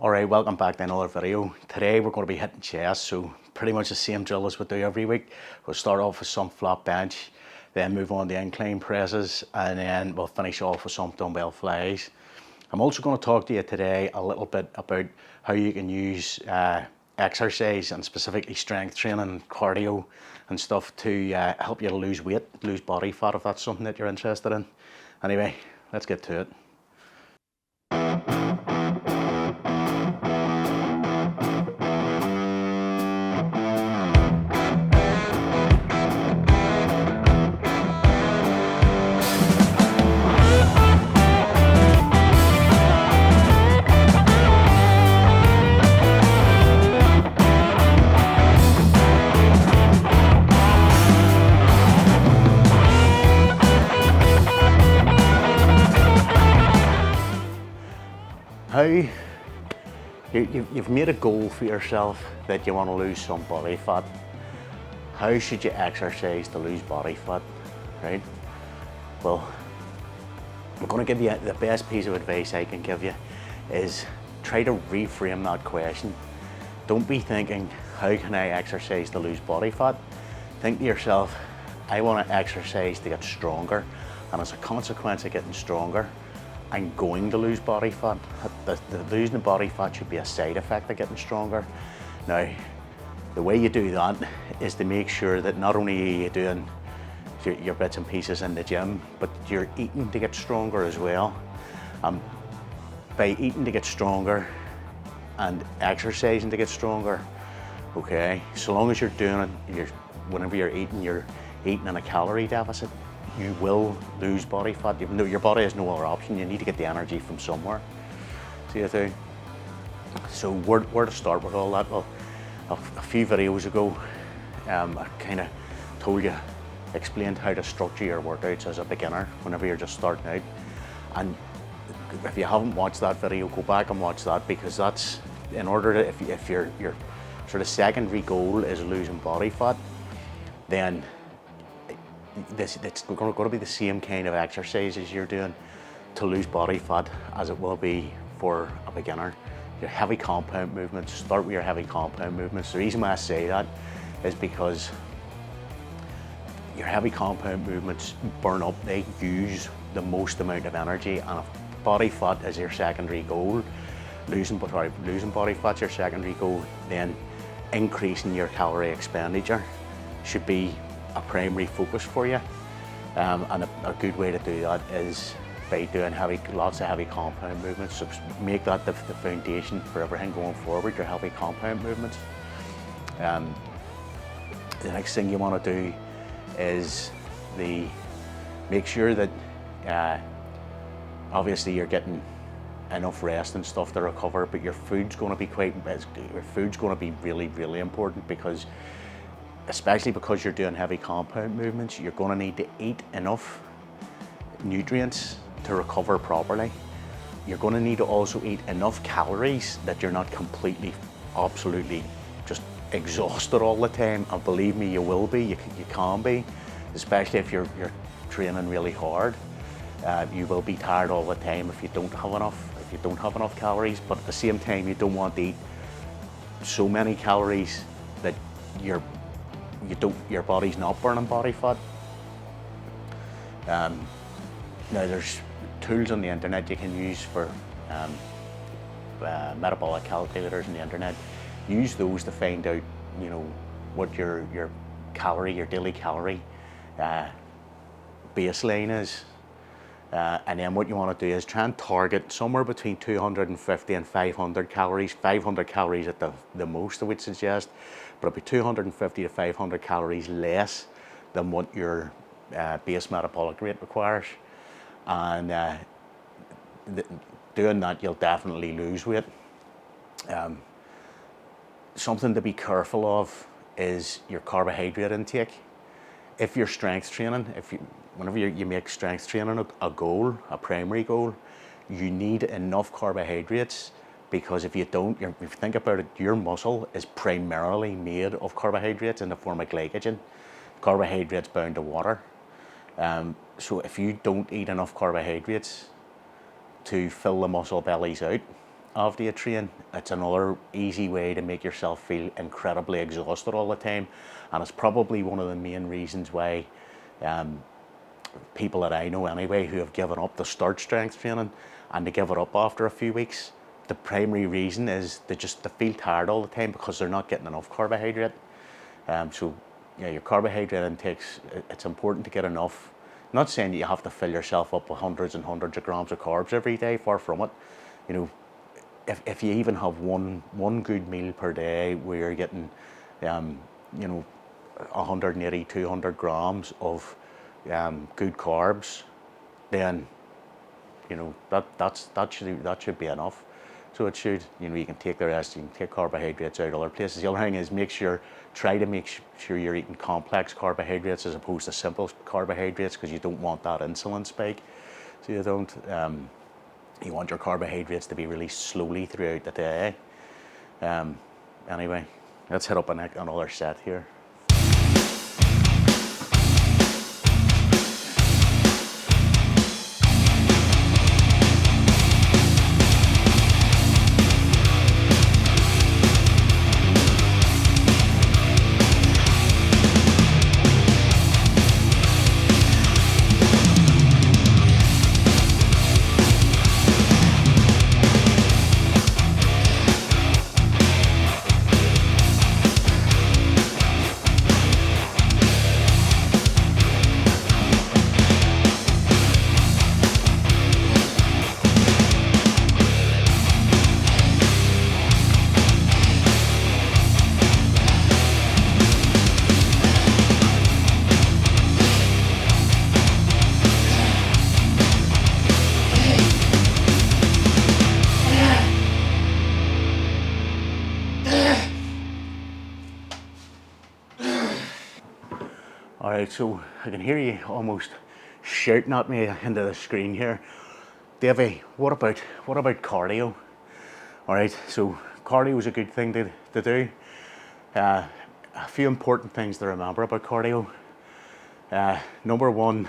Alright, welcome back to another video. Today we're going to be hitting chest, so pretty much the same drill as we do every week. We'll start off with some flat bench, then move on to incline presses, and then we'll finish off with some dumbbell flies. I'm also going to talk to you today a little bit about how you can use exercise and specifically strength training, cardio and stuff to help you to lose weight, lose body fat if that's something that you're interested in. Anyway, let's get to it. You've made a goal for yourself that you want to lose some body fat. How should you exercise to lose body fat, right? Well, I'm going to give you the best piece of advice I can give you is try to reframe that question. Don't be thinking, how can I exercise to lose body fat? Think to yourself, I want to exercise to get stronger, and as a consequence of getting stronger, I'm going to lose body fat. The losing the body fat should be a side effect of getting stronger. Now, the way you do that is to make sure that not only are you doing your bits and pieces in the gym, but you're eating to get stronger as well. By eating to get stronger and exercising to get stronger, okay, so long as you're doing it, whenever you're eating in a calorie deficit, you will lose body fat. Your body has no other option. You need to get the energy from somewhere. See what I do? So where to start with all that? Well, a few videos ago, I kind of explained how to structure your workouts as a beginner whenever you're just starting out. And if you haven't watched that video, go back and watch that, because that's in order to, if your sort of secondary goal is losing body fat, then it's going to be the same kind of exercises you're doing to lose body fat as it will be for a beginner. Your heavy compound movements, start with your heavy compound movements. The reason why I say that is because your heavy compound movements burn up, they use the most amount of energy, and if body fat is your secondary goal, losing body fat's your secondary goal, then increasing your calorie expenditure should be a primary focus for you, and a good way to do that is by doing lots of heavy compound movements. So make that the foundation for everything going forward, your heavy compound movements. The next thing you want to do is make sure that obviously you're getting enough rest and stuff to recover, but your food's going to be really, really important, because especially because you're doing heavy compound movements, you're going to need to eat enough nutrients to recover properly. You're going to need to also eat enough calories that you're not completely, absolutely just exhausted all the time. And believe me, you will be, you can be, especially if you're training really hard. You will be tired all the time if you don't have enough calories, but at the same time, you don't want to eat so many calories that your body's not burning body fat. Now there's tools on the internet you can use for metabolic calculators on the internet. Use those to find out, what your daily calorie baseline is. And then what you want to do is try and target somewhere between 250 and 500 calories. 500 calories at the most, I would suggest, but it'll be 250 to 500 calories less than what your base metabolic rate requires. And doing that, you'll definitely lose weight. Something to be careful of is your carbohydrate intake. If you're strength training, whenever you make strength training a goal, a primary goal, you need enough carbohydrates, because if you don't, if you think about it, your muscle is primarily made of carbohydrates in the form of glycogen. Carbohydrates bound to water. So if you don't eat enough carbohydrates to fill the muscle bellies out, after you train. It's another easy way to make yourself feel incredibly exhausted all the time, and it's probably one of the main reasons why people that I know anyway who have given up to start strength training and they give it up after a few weeks. The primary reason is they feel tired all the time because they're not getting enough carbohydrate. So yeah, your carbohydrate intakes, it's important to get enough. I'm not saying you have to fill yourself up with hundreds and hundreds of grams of carbs every day, far from it. You know, if you even have one good meal per day where you're getting, you know, 180, 200 grams of good carbs, then you know that should be enough. So it should, you know, you can take the rest, you can take carbohydrates out other places. The other thing is try to make sure you're eating complex carbohydrates as opposed to simple carbohydrates, because you don't want that insulin spike. So you don't, you want your carbohydrates to be released slowly throughout the day. Anyway, let's hit up another set here. Alright, so I can hear you almost shouting at me into the screen here. Davey, what about cardio? Alright, so cardio is a good thing to do. A few important things to remember about cardio. Number one,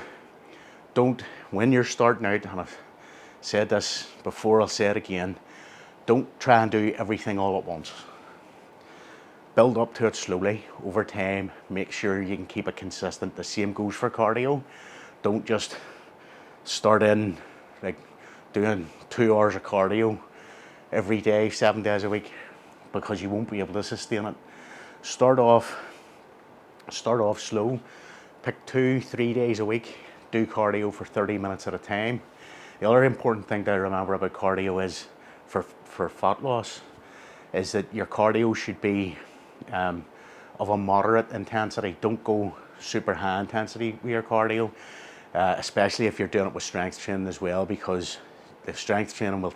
when you're starting out, and I've said this before, I'll say it again, don't try and do everything all at once. Build up to it slowly over time. Make sure you can keep it consistent. The same goes for cardio. Don't just start in like doing 2 hours of cardio every day, 7 days a week, because you won't be able to sustain it. Start off slow. Pick 2-3 days a week. Do cardio for 30 minutes at a time. The other important thing to remember about cardio is for fat loss is that your cardio should be of a moderate intensity. Don't go super high intensity with your cardio, especially if you're doing it with strength training as well, because the strength training will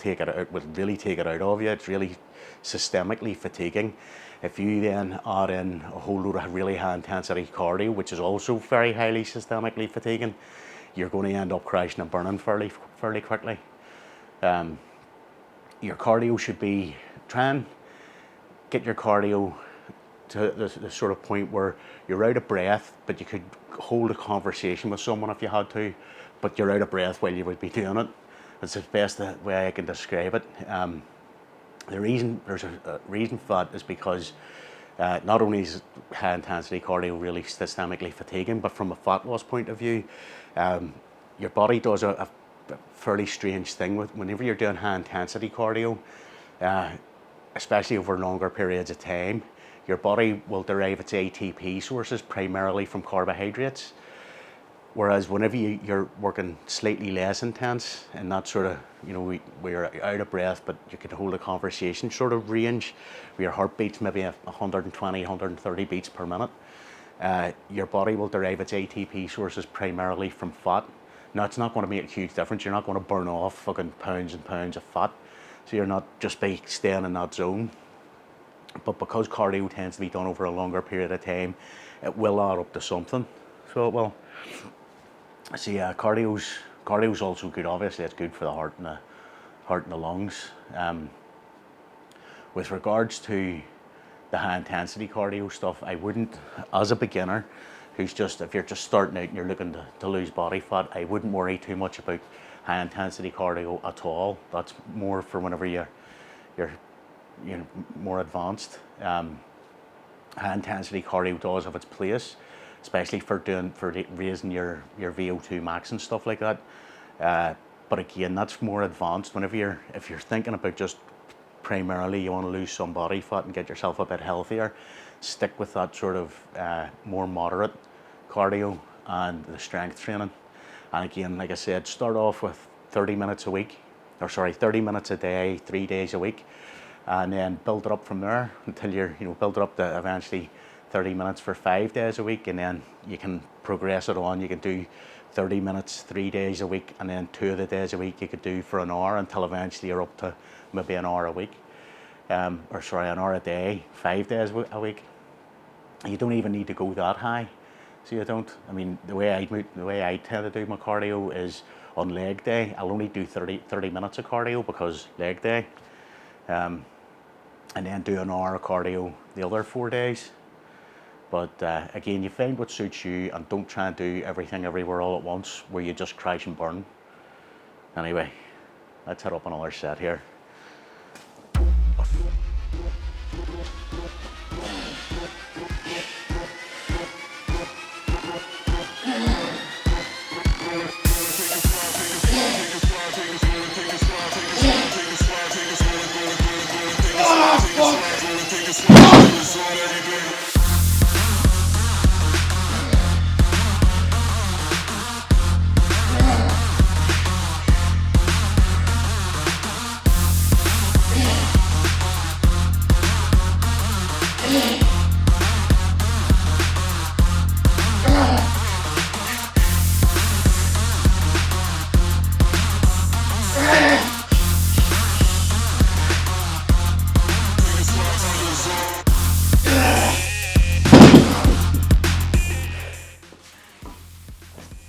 really take it out of you. It's really systemically fatiguing. If you then add in a whole load of really high intensity cardio, which is also very highly systemically fatiguing, you're going to end up crashing and burning fairly quickly. Your cardio should be, try and get your cardio to the sort of point where you're out of breath, but you could hold a conversation with someone if you had to, but you're out of breath while you would be doing it. That's the best way I can describe it. There's a reason for that is because not only is high intensity cardio really systemically fatiguing, but from a fat loss point of view, your body does a fairly strange thing whenever you're doing high intensity cardio, especially over longer periods of time. Your body will derive its ATP sources primarily from carbohydrates, whereas whenever you're working slightly less intense and that sort of, you know, where you're out of breath but you can hold a conversation sort of range, where your heartbeat's maybe 120, 130 beats per minute, your body will derive its ATP sources primarily from fat. Now, it's not going to make a huge difference. You're not going to burn off fucking pounds and pounds of fat, so you're not just by staying in that zone. But because cardio tends to be done over a longer period of time, it will add up to something. So it will. So yeah, cardio's also good. Obviously, it's good for the heart and the lungs. With regards to the high intensity cardio stuff, I wouldn't, as a beginner, if you're just starting out and you're looking to lose body fat, I wouldn't worry too much about high intensity cardio at all. That's more for whenever you're your more advanced. High intensity cardio does have its place, especially for raising your VO2 max and stuff like that. But again, that's more advanced. If you're thinking about just primarily you want to lose some body fat and get yourself a bit healthier, stick with that sort of more moderate cardio and the strength training. And again, like I said, start off with 30 minutes a week, 30 minutes a day, 3 days a week, and then build it up from there until build it up to eventually 30 minutes for 5 days a week, and then you can progress it on. You can do 30 minutes 3 days a week, and then 2 of the days a week you could do for an hour until eventually you're up to maybe an hour a week, an hour a day, 5 days a week. You don't even need to go that high. So you don't. I mean, the way I tend to do my cardio is on leg day. I'll only do 30 minutes of cardio because leg day, and then do an hour of cardio the other 4 days. But again, you find what suits you, and don't try and do everything everywhere all at once where you just crash and burn. Anyway, let's hit up another set here.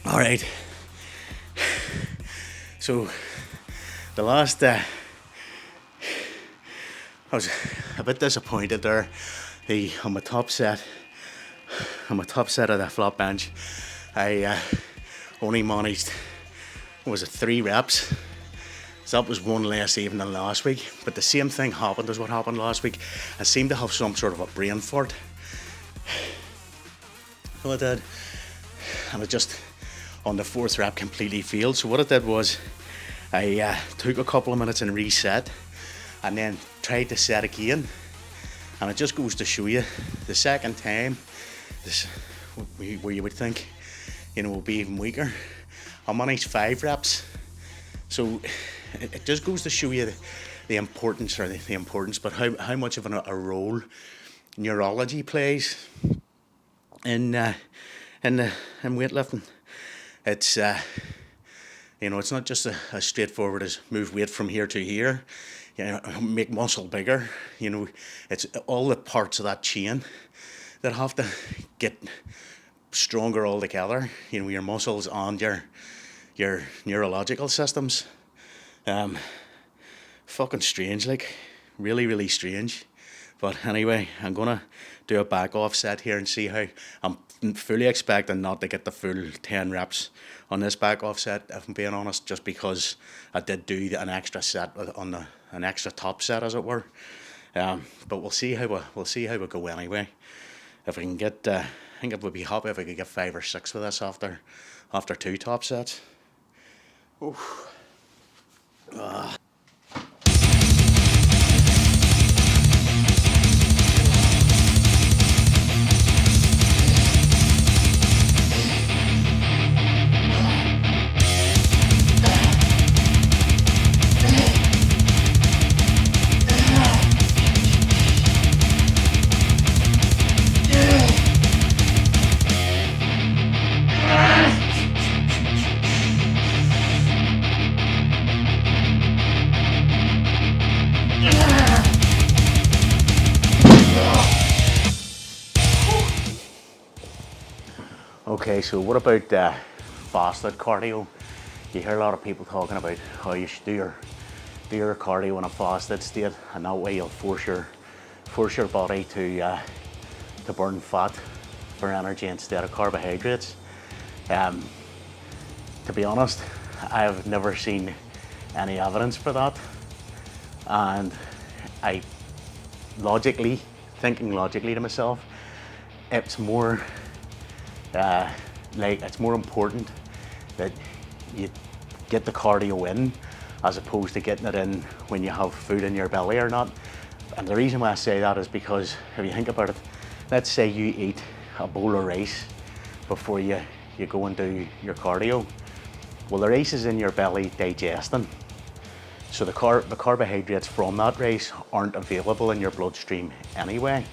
All right, so the last, I was a bit disappointed there. On my top set of the flat bench, I only managed, 3 reps. So that was one less even than last week. But the same thing happened as what happened last week. I seemed to have some sort of a brain fart. So I did, and I just, on the 4th rep, completely failed. So what I did was I took a couple of minutes and reset, and then tried to set again. And it just goes to show you, the second time, where you would think, will be even weaker. I managed 5 reps. So it just goes to show you the importance, but how much of a role neurology plays in weightlifting. It's it's not just as straightforward as move weight from here to here, make muscle bigger. It's all the parts of that chain that have to get stronger all together. Your muscles and your neurological systems. Fucking strange, like really, really strange. But anyway, I'm gonna do a back off set here and see how. I'm fully expecting not to get the full 10 reps on this back off set, if I'm being honest, just because I did do an extra set on an extra top set, as it were. But we'll see how we go anyway. If I can get, I think I would be happy if I could get 5 or 6 with this after 2 top sets. Oof. Okay, so what about fasted cardio? You hear a lot of people talking about how you should do your cardio in a fasted state, and that way you'll force your body to burn fat for energy instead of carbohydrates. To be honest, I've never seen any evidence for that, and I thinking logically to myself, it's more it's more important that you get the cardio in as opposed to getting it in when you have food in your belly or not. And the reason why I say that is because if you think about it, let's say you eat a bowl of rice before you go and do your cardio. Well, the rice is in your belly digesting, so the carbohydrates from that rice aren't available in your bloodstream anyway.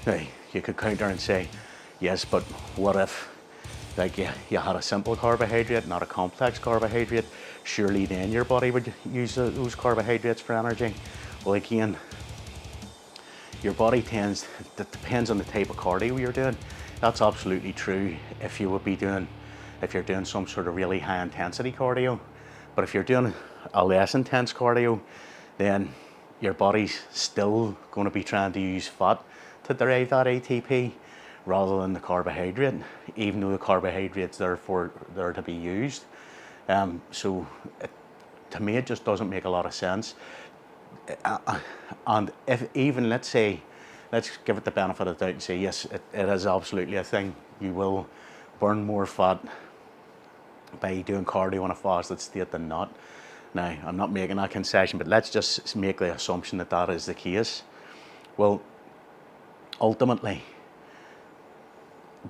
Now, you could counter and say, yes, but what if like you had a simple carbohydrate, not a complex carbohydrate? Surely then your body would use those carbohydrates for energy. Well, again, your body it depends on the type of cardio you're doing. That's absolutely true if you're doing some sort of really high intensity cardio. But if you're doing a less intense cardio, then your body's still going to be trying to use fat to derive that ATP rather than the carbohydrate, even though the carbohydrate's there to be used. To me, it just doesn't make a lot of sense. And if even, let's give it the benefit of the doubt and say, yes, it is absolutely a thing. You will burn more fat by doing cardio in a fasted state than not. Now, I'm not making that concession, but let's just make the assumption that that is the case. Well, ultimately,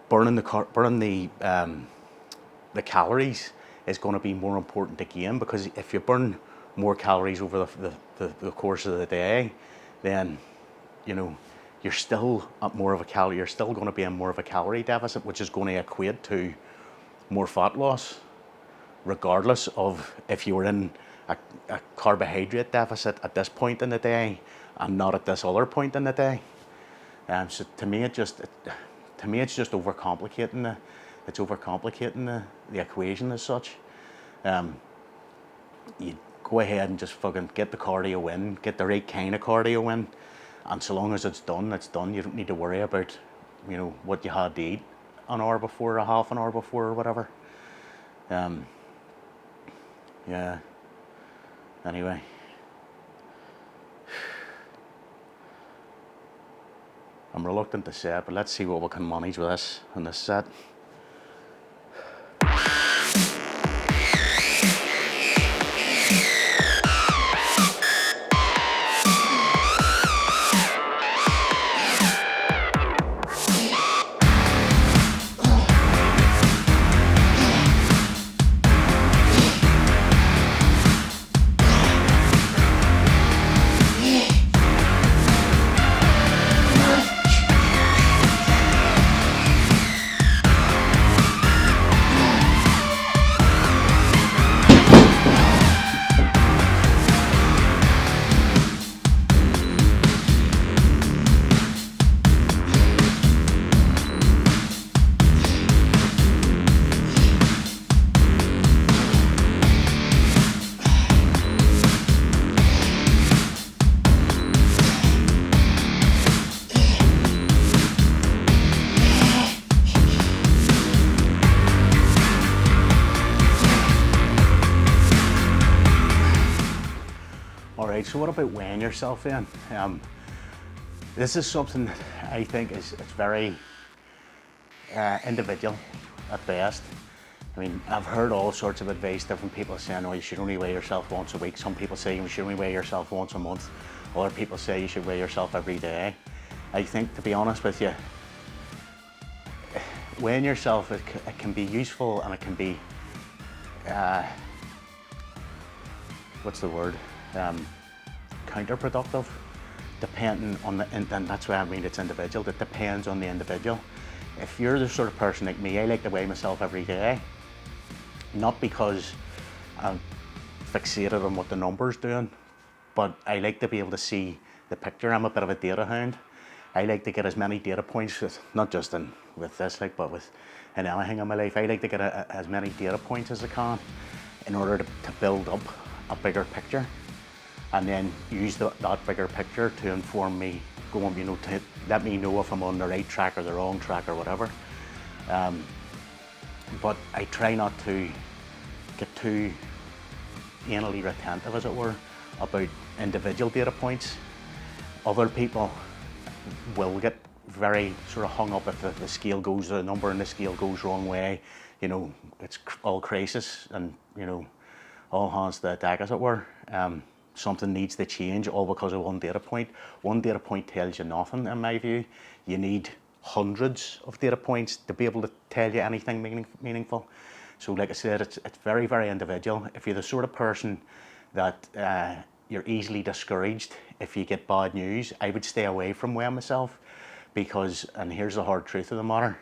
burning the calories is going to be more important again, because if you burn more calories over the course of the day, then you're still at more of a you're still going to be in more of a calorie deficit, which is going to equate to more fat loss, regardless of if you were in a carbohydrate deficit at this point in the day and not at this other point in the day. So to me, it's just overcomplicating the equation as such. You go ahead and just fucking get the cardio in, get the right kind of cardio in, and so long as it's done, it's done. You don't need to worry about, what you had to eat an hour before, a half an hour before, or whatever. Yeah. Anyway. I'm reluctant to say it, but let's see what we can manage with this in this set. So what about weighing yourself in? This is something that I think it's very individual at best. I mean, I've heard all sorts of advice, different people saying, oh, you should only weigh yourself once a week. Some people say you should only weigh yourself once a month. Other people say you should weigh yourself every day. I think, to be honest with you, weighing yourself, it can be useful, and it can be, what's the word? Counterproductive, depending on and that's why I mean it's individual. It depends on the individual. If you're the sort of person like me, I like to weigh myself every day, not because I'm fixated on what the number's doing, but I like to be able to see the picture. I'm a bit of a data hound. I like to get as many data points, not just with this, but in anything in my life. I like to get as many data points as I can in order to build up a bigger picture, and then use that bigger picture to inform me, to let me know if I'm on the right track or the wrong track or whatever. But I try not to get too anally retentive, as it were, about individual data points. Other people will get very sort of hung up if the scale goes, the number in the scale goes wrong way. You know, it's all crisis and, you know, all hands to the deck, as it were. Something needs to change all because of one data point. One data point tells you nothing, in my view. You need hundreds of data points to be able to tell you anything meaningful. So like I said, it's very, very individual. If you're the sort of person that you're easily discouraged if you get bad news, I would stay away from weighing myself because, and here's the hard truth of the matter,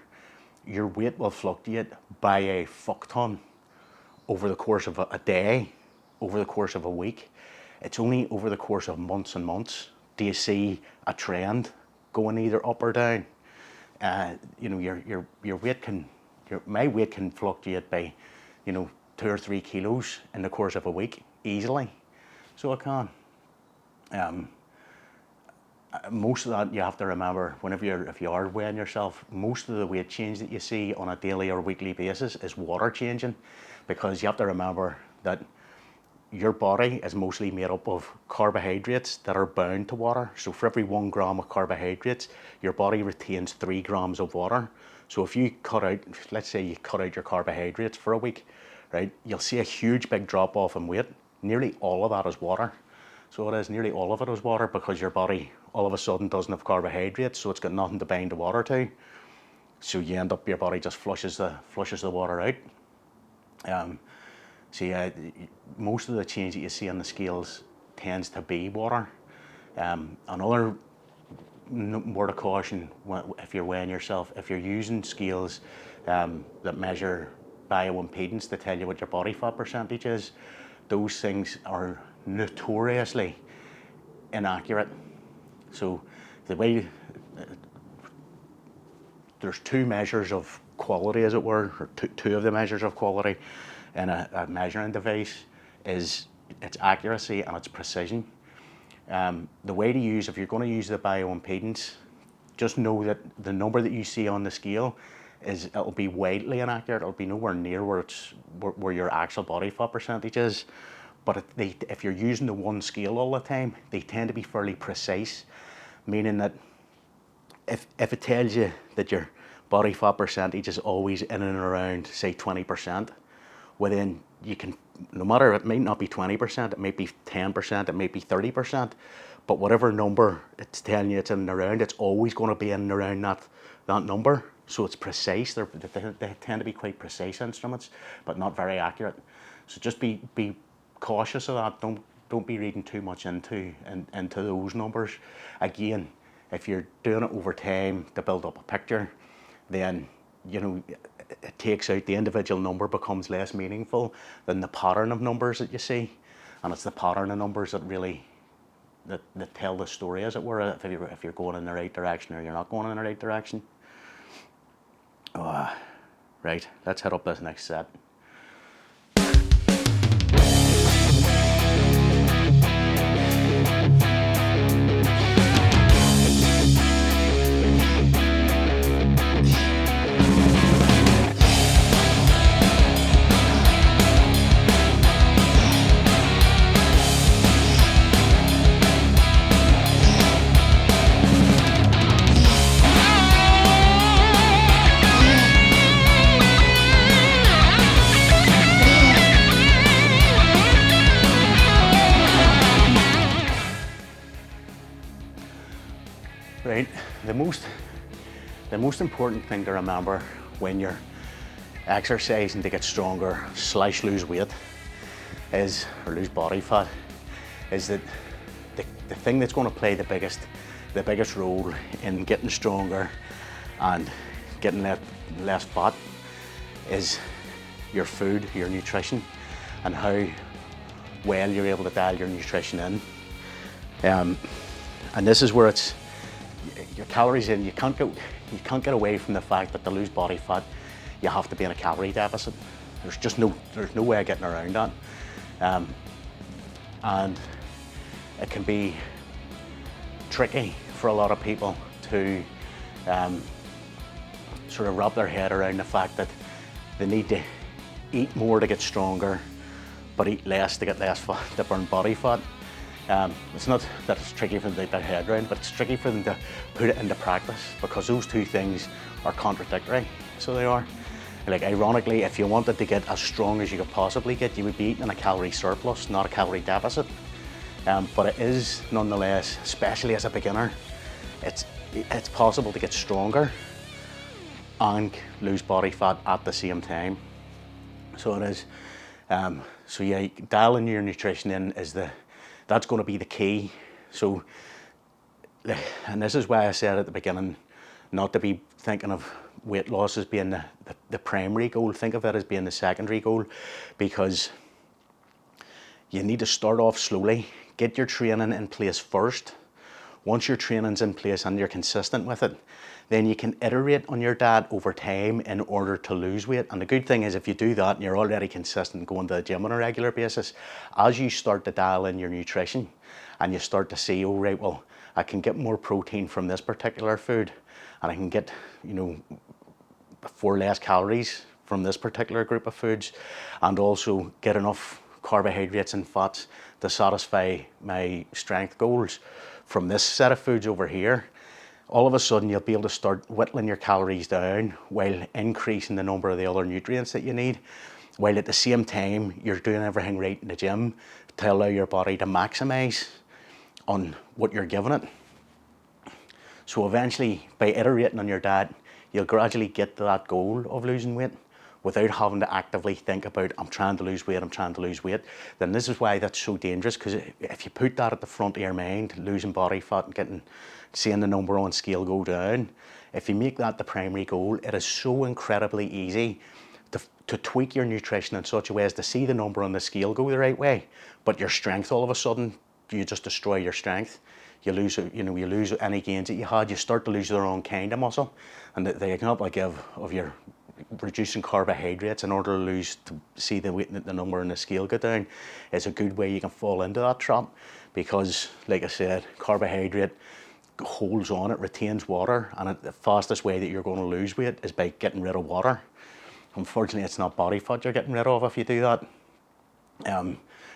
your weight will fluctuate by a fuck ton over the course of a day, over the course of a week. It's only over the course of months and months do you see a trend going either up or down. You know, your weight can, my weight can fluctuate by, you know, 2 or 3 kilos in the course of a week easily. So it can. Most of that you have to remember whenever if you are weighing yourself, most of the weight change that you see on a daily or weekly basis is water changing, because you have to remember that your body is mostly made up of carbohydrates that are bound to water. So for every 1 gram of carbohydrates, your body retains 3 grams of water. So if you cut out, let's say you cut out your carbohydrates for a week, right, you'll see a huge big drop off in weight. Nearly all of that is water. So it is, nearly all of it is water, because your body all of a sudden doesn't have carbohydrates, so it's got nothing to bind the water to. So you end up, your body just flushes the water out. So yeah, most of the change that you see on the scales tends to be water. Another word of caution if you're weighing yourself, if you're using scales that measure bioimpedance to tell you what your body fat percentage is, those things are notoriously inaccurate. So the way, there's 2 measures of quality, as it were, or two of the measures of quality in a measuring device is its accuracy and its precision. The way to use, if you're going to use the bioimpedance, just know that the number that you see on the scale it'll be widely inaccurate. It'll be nowhere near where your actual body fat percentage is. But if you're using the one scale all the time, they tend to be fairly precise, meaning that if it tells you that your body fat percentage is always in and around, say, 20%, well then you can, no matter, it might not be 20%, it might be 10%, it might be 30%, but whatever number it's telling you it's in and around, it's always going to be in and around that number. So it's precise. They tend to be quite precise instruments, but not very accurate. So just be cautious of that. Don't be reading too much into those numbers. Again, if you're doing it over time to build up a picture, then, you know, it takes out, the individual number becomes less meaningful than the pattern of numbers that you see. And it's the pattern of numbers that really that tell the story, as it were, if you're going in the right direction or you're not going in the right direction. Right, let's head up this next set. Right, the most important thing to remember when you're exercising to get stronger / lose weight or lose body fat, is that the thing that's going to play the biggest role in getting stronger and getting less fat is your food, your nutrition, and how well you're able to dial your nutrition in. And this is where it's your calories in. You can't get away from the fact that to lose body fat, you have to be in a calorie deficit. There's no way of getting around that. And it can be tricky for a lot of people to sort of wrap their head around the fact that they need to eat more to get stronger, but eat less to get less fat, to burn body fat. It's not that it's tricky for them to get their head around, but it's tricky for them to put it into practice, because those two things are contradictory. So they are. Like, ironically, if you wanted to get as strong as you could possibly get, you would be eating a calorie surplus, not a calorie deficit. But it is nonetheless, especially as a beginner, it's possible to get stronger and lose body fat at the same time. So it is. So yeah, dialing your nutrition in that's going to be the key. So, and this is why I said at the beginning, not to be thinking of weight loss as being the primary goal. Think of it as being the secondary goal, because you need to start off slowly. Get your training in place first. Once your training's in place and you're consistent with it, then you can iterate on your diet over time in order to lose weight. And the good thing is, if you do that and you're already consistent going to the gym on a regular basis, as you start to dial in your nutrition and you start to see, oh right, well, I can get more protein from this particular food, and I can get, 4 less calories from this particular group of foods, and also get enough carbohydrates and fats to satisfy my strength goals from this set of foods over here, all of a sudden you'll be able to start whittling your calories down while increasing the number of the other nutrients that you need, while at the same time you're doing everything right in the gym to allow your body to maximize on what you're giving it. So eventually, by iterating on your diet, you'll gradually get to that goal of losing weight without having to actively think about, I'm trying to lose weight. Then this is why that's so dangerous, because if you put that at the front of your mind, losing body fat and seeing the number on scale go down, if you make that the primary goal, it is so incredibly easy to tweak your nutrition in such a way as to see the number on the scale go the right way, but your strength, all of a sudden, you just destroy your strength. You lose any gains that you had. You start to lose the wrong kind of muscle. And the example I give of your reducing carbohydrates in order to see the number on the scale go down is a good way you can fall into that trap, because, like I said, carbohydrate holds on, it retains water, and the fastest way that you're going to lose weight is by getting rid of water. Unfortunately, it's not body fat you're getting rid of if you do that.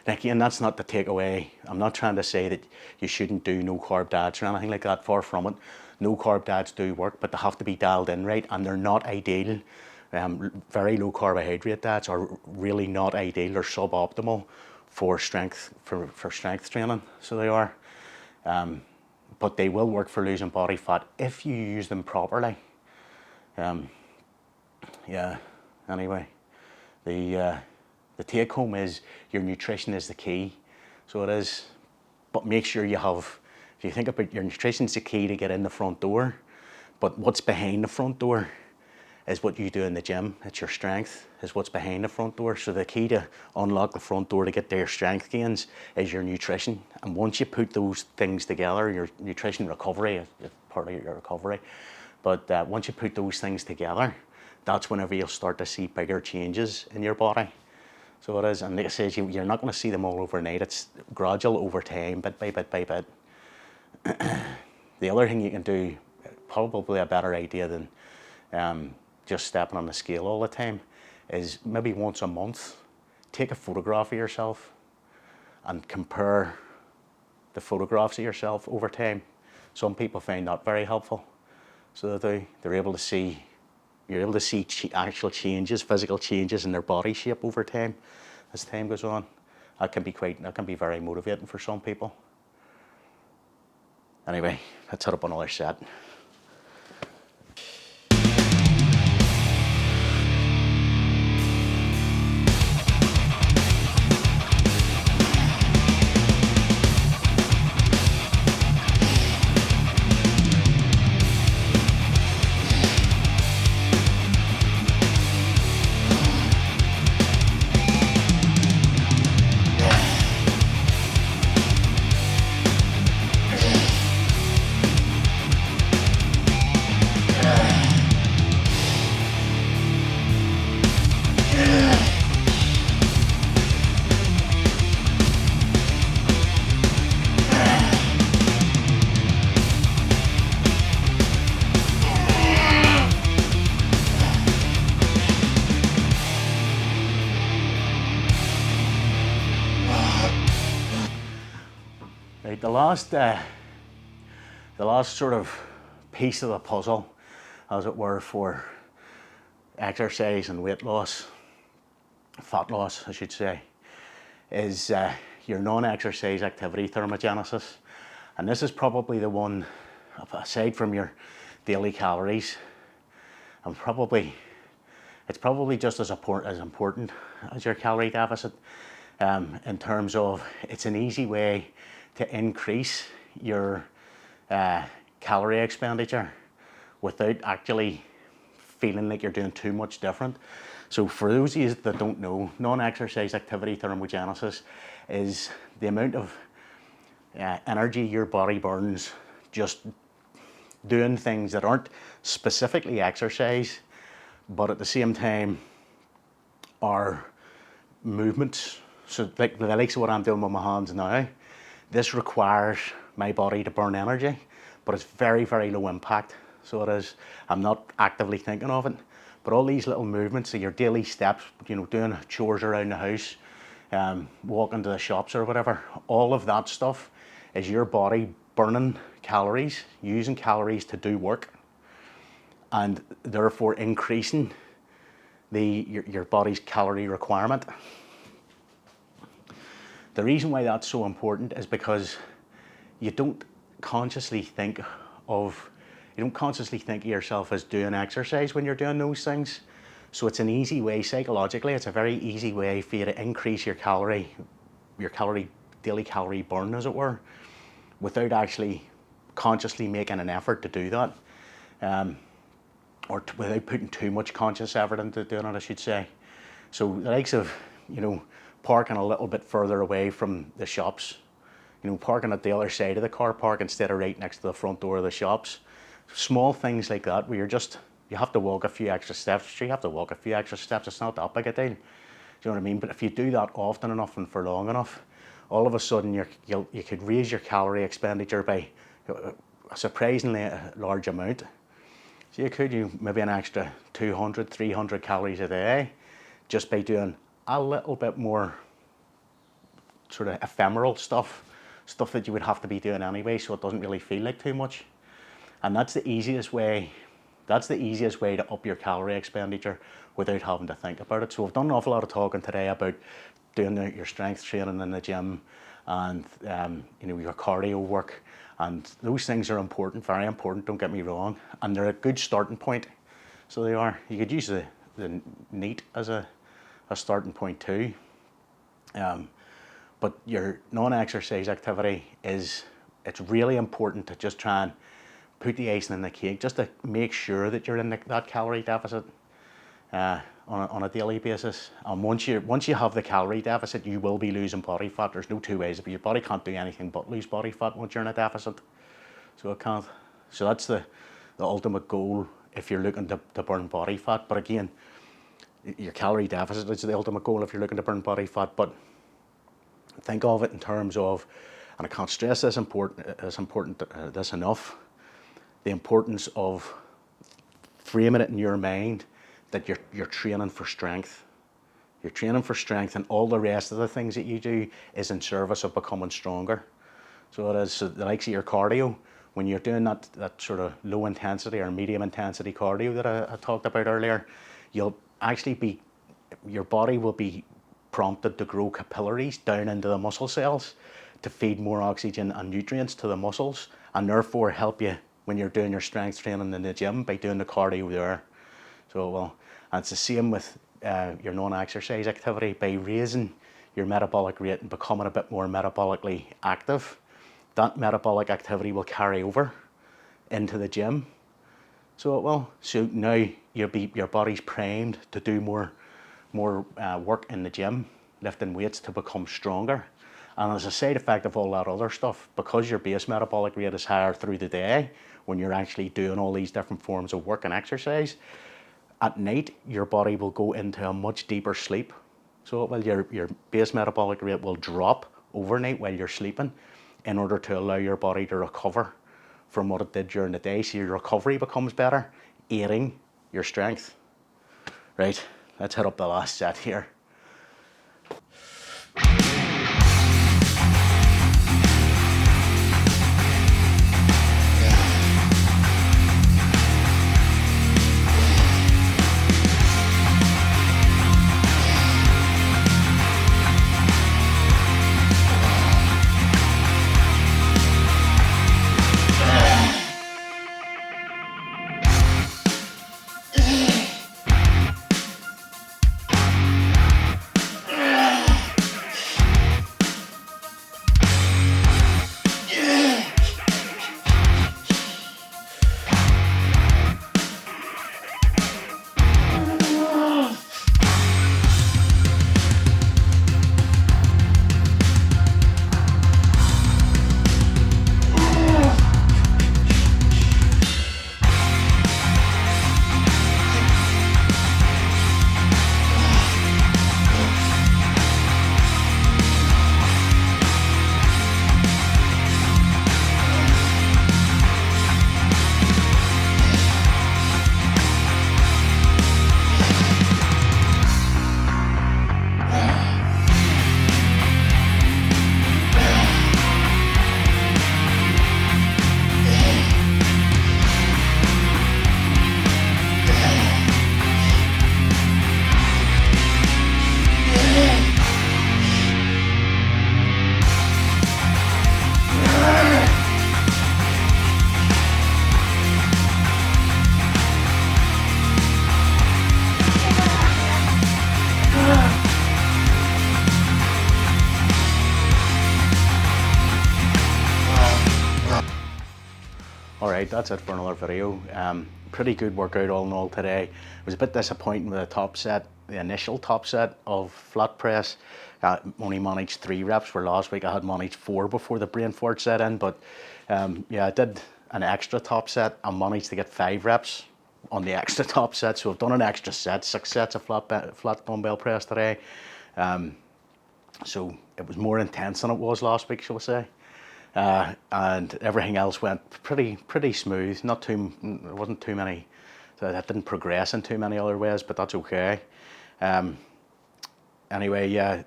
Again, that's not the takeaway. I'm not trying to say that you shouldn't do no carb diets or anything like that, far from it. No carb diets do work, but they have to be dialed in right, and they're not ideal. Very low carbohydrate diets are really not ideal or suboptimal for strength training. So they are, but they will work for losing body fat if you use them properly. Yeah. Anyway, the take home is your nutrition is the key. So it is, but make sure you have. If you think about your nutrition's the key to get in the front door, but what's behind the front door is what you do in the gym. It's your strength is what's behind the front door. So the key to unlock the front door to get their strength gains is your nutrition. And once you put those things together, your nutrition recovery is part of your recovery. But once you put those things together, that's whenever you'll start to see bigger changes in your body. So it is, and like I said, you're not going to see them all overnight. It's gradual over time, bit by bit by bit. The other thing you can do, probably a better idea than just stepping on the scale all the time, is maybe once a month, take a photograph of yourself and compare the photographs of yourself over time. Some people find that very helpful. So they're able to see, you're able to see actual changes, physical changes in their body shape over time as time goes on. That can be very motivating for some people. Anyway, let's hit up another set. the last sort of piece of the puzzle, as it were, for exercise and weight loss, fat loss, I should say, is your non-exercise activity thermogenesis. And this is probably the one, aside from your daily calories, and it's probably just as important as your calorie deficit, in terms of it's an easy way to increase your calorie expenditure without actually feeling like you're doing too much different. So for those of you that don't know, non-exercise activity thermogenesis is the amount of energy your body burns just doing things that aren't specifically exercise, but at the same time are movements. So like the likes of what I'm doing with my hands now, this requires my body to burn energy, but it's very, very low impact. So it is, I'm not actively thinking of it, but all these little movements, so your daily steps, you know, doing chores around the house, walking to the shops or whatever, all of that stuff is your body burning calories, using calories to do work, and therefore increasing your body's calorie requirement. The reason why that's so important is because you don't consciously think of yourself as doing exercise when you're doing those things. So it's an easy way, psychologically, it's a very easy way for you to increase your daily calorie burn, as it were, without actually consciously making an effort to do that, without putting too much conscious effort into doing it, I should say. So the likes of, you know, parking a little bit further away from the shops, you know, parking at the other side of the car park instead of right next to the front door of the shops. Small things like that where you have to walk a few extra steps. Sure, you have to walk a few extra steps. It's not that big a deal. Do you know what I mean? But if you do that often enough and for long enough, all of a sudden you could raise your calorie expenditure by a surprisingly large amount. So you could maybe an extra 200, 300 calories a day just by doing a little bit more sort of ephemeral stuff that you would have to be doing anyway, so it doesn't really feel like too much. And that's the easiest way to up your calorie expenditure without having to think about it. So I've done an awful lot of talking today about doing your strength training in the gym and you know, your cardio work, and those things are important, very important, don't get me wrong, and they're a good starting point. So they are. You could use the NEAT as a starting point too. But your non-exercise activity it's really important to just try and put the icing in the cake, just to make sure that you're in that calorie deficit on a daily basis. And once you have the calorie deficit, you will be losing body fat. There's no two ways. Your body can't do anything but lose body fat once you're in a deficit. So it can't. So that's the ultimate goal if you're looking to burn body fat. But again, your calorie deficit is the ultimate goal if you're looking to burn body fat. But think of it in terms of, and I can't stress this this enough, the importance of framing it in your mind that you're training for strength. You're training for strength, and all the rest of the things that you do is in service of becoming stronger. So it is. So the likes of your cardio, when you're doing that sort of low intensity or medium intensity cardio that I talked about earlier, you'll actually your body will be prompted to grow capillaries down into the muscle cells to feed more oxygen and nutrients to the muscles, and therefore help you when you're doing your strength training in the gym by doing the cardio there. So well, and it's the same with your non-exercise activity. By raising your metabolic rate and becoming a bit more metabolically active, that metabolic activity will carry over into the gym. So it will. So now your body's primed to do more work in the gym, lifting weights to become stronger. And as a side effect of all that other stuff, because your base metabolic rate is higher through the day, when you're actually doing all these different forms of work and exercise, at night your body will go into a much deeper sleep. So your base metabolic rate will drop overnight while you're sleeping in order to allow your body to recover from what it did during the day. So your recovery becomes better, aiding your strength. Right, let's hit up the last set here. Alright, that's it for another video. Pretty good workout all in all today. It was a bit disappointing with the top set, the initial top set of flat press. Only managed 3 reps, where last week I had managed 4 before the brain fart set in. But yeah, I did an extra top set and managed to get 5 reps on the extra top set. So I've done an extra set, 6 sets of flat dumbbell press today. So it was more intense than it was last week, shall we say. And everything else went pretty smooth. There wasn't too many, so that didn't progress in too many other ways, but that's okay. Anyway, yeah,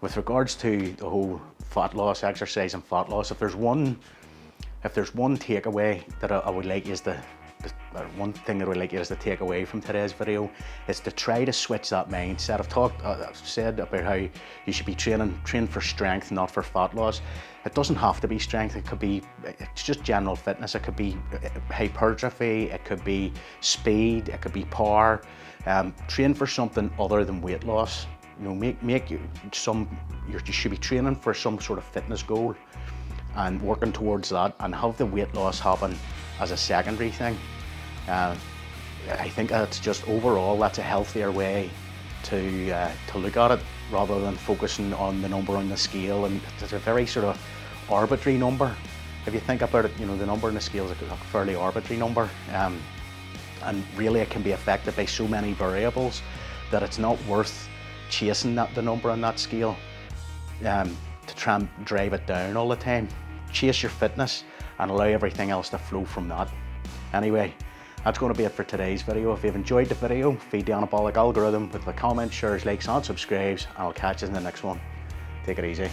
with regards to the whole fat loss exercise and fat loss, if there's one takeaway that I would like is one thing that I would like you to take away from today's video is to try to switch that mindset. I've said about how you should be train for strength, not for fat loss. It doesn't have to be strength. It's just general fitness. It could be hypertrophy, it could be speed, it could be power. Train for something other than weight loss. You know, you should be training for some sort of fitness goal and working towards that, and have the weight loss happen as a secondary thing. I think that's just overall, that's a healthier way to look at it, rather than focusing on the number on the scale. And it's a very sort of arbitrary number. If you think about it, you know, the number on the scale is a fairly arbitrary number. And really it can be affected by so many variables that it's not worth chasing the number on that scale to try and drive it down all the time. Chase your fitness and allow everything else to flow from that. Anyway, that's going to be it for today's video. If you've enjoyed the video, feed the anabolic algorithm with the comments, shares, likes and subscribes, and I'll catch you in the next one. Take it easy.